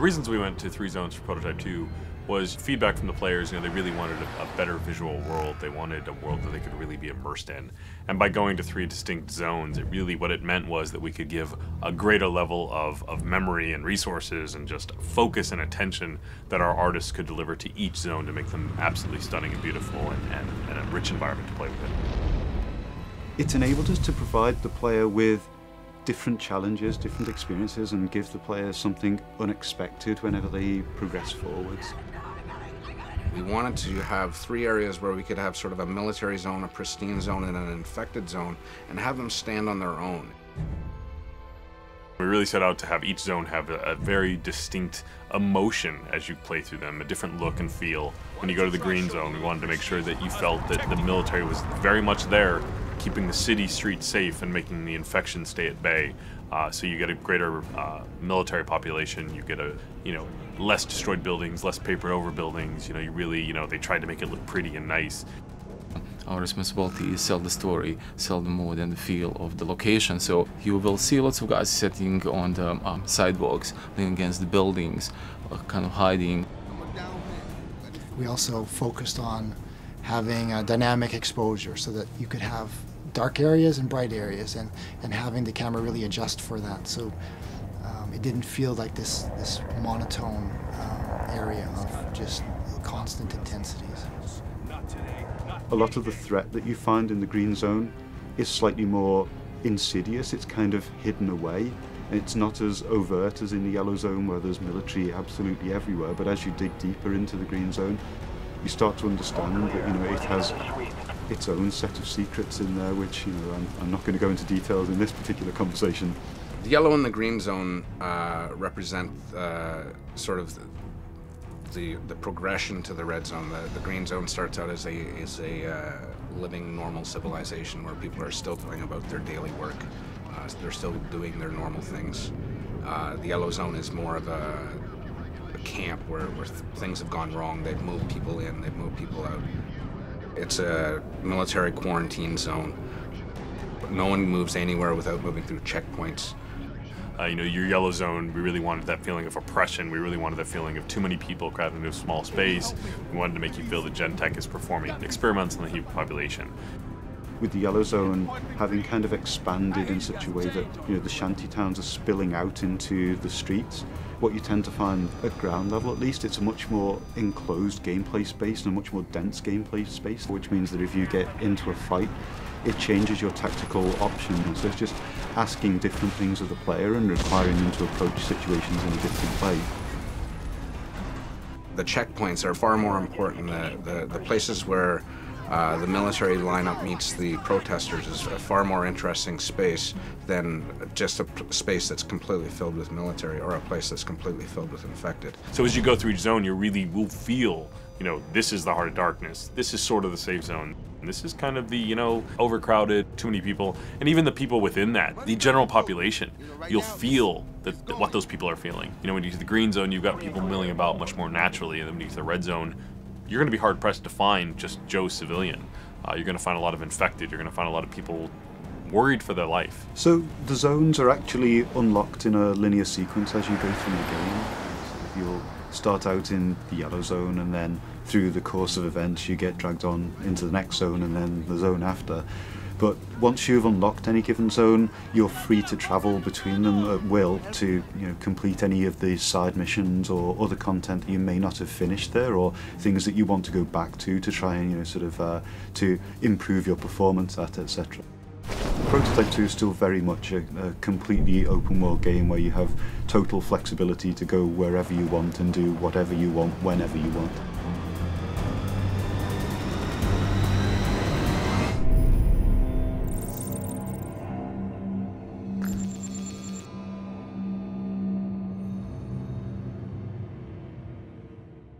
reasons we went to 3 zones for Prototype 2 was feedback from the players. They really wanted a better visual world. They wanted a world that they could really be immersed in. And by going to 3 distinct zones, what it meant was that we could give a greater level of memory and resources and just focus and attention that our artists could deliver to each zone to make them absolutely stunning and beautiful and a rich environment to play with. It's enabled us to provide the player with different challenges, different experiences, and give the players something unexpected whenever they progress forwards. We wanted to have 3 areas where we could have sort of a military zone, a pristine zone, and an infected zone, and have them stand on their own. We really set out to have each zone have a very distinct emotion as you play through them, a different look and feel. When you go to the green zone, we wanted to make sure that you felt that the military was very much there, keeping the city streets safe and making the infection stay at bay. So you get a greater military population, you get less destroyed buildings, less papered over buildings. They tried to make it look pretty and nice. Our responsibility is sell the story, sell the mood and the feel of the location. So you will see lots of guys sitting on the sidewalks, leaning against the buildings, kind of hiding. We also focused on having a dynamic exposure so that you could have dark areas and bright areas, and having the camera really adjust for that. So it didn't feel like this monotone area of just constant intensities. A lot of the threat that you find in the green zone is slightly more insidious. It's kind of hidden away. It's not as overt as in the yellow zone where there's military absolutely everywhere, but as you dig deeper into the green zone, you start to understand that it has its own set of secrets in there, which I'm not going to go into details in this particular conversation. The yellow and the green zone represent sort of the progression to the red zone. The green zone starts out as a living normal civilization where people are still going about their daily work. They're still doing their normal things. The yellow zone is more of a camp where things have gone wrong. They've moved people in, they've moved people out. It's a military quarantine zone. No one moves anywhere without moving through checkpoints. Your yellow zone, we really wanted that feeling of oppression. We really wanted that feeling of too many people crowded into a small space. We wanted to make you feel that Gentech is performing experiments on the human population. With the yellow zone having kind of expanded in such a way that the shanty towns are spilling out into the streets, what you tend to find at ground level at least, it's a much more enclosed gameplay space and a much more dense gameplay space, which means that if you get into a fight, it changes your tactical options. So it's just asking different things of the player and requiring them to approach situations in a different way. The checkpoints are far more important. The places where the military lineup meets the protesters is a far more interesting space than just a space that's completely filled with military or a place that's completely filled with infected. So as you go through each zone, you really will feel, this is the heart of darkness. This is sort of the safe zone. This is kind of the, overcrowded, too many people. And even the people within that, the general population, you'll feel that what those people are feeling. When you get to the green zone, you've got people milling about much more naturally, and then when you get to the red zone, you're going to be hard-pressed to find just Joe civilian. You're going to find a lot of infected. You're going to find a lot of people worried for their life. So the zones are actually unlocked in a linear sequence as you go through the game. So you'll start out in the yellow zone, and then through the course of events you get dragged on into the next zone and then the zone after. But once you've unlocked any given zone, you're free to travel between them at will to complete any of the side missions or other content that you may not have finished there, or things that you want to go back to try and to improve your performance at, etc. Prototype 2 is still very much a completely open world game where you have total flexibility to go wherever you want and do whatever you want whenever you want.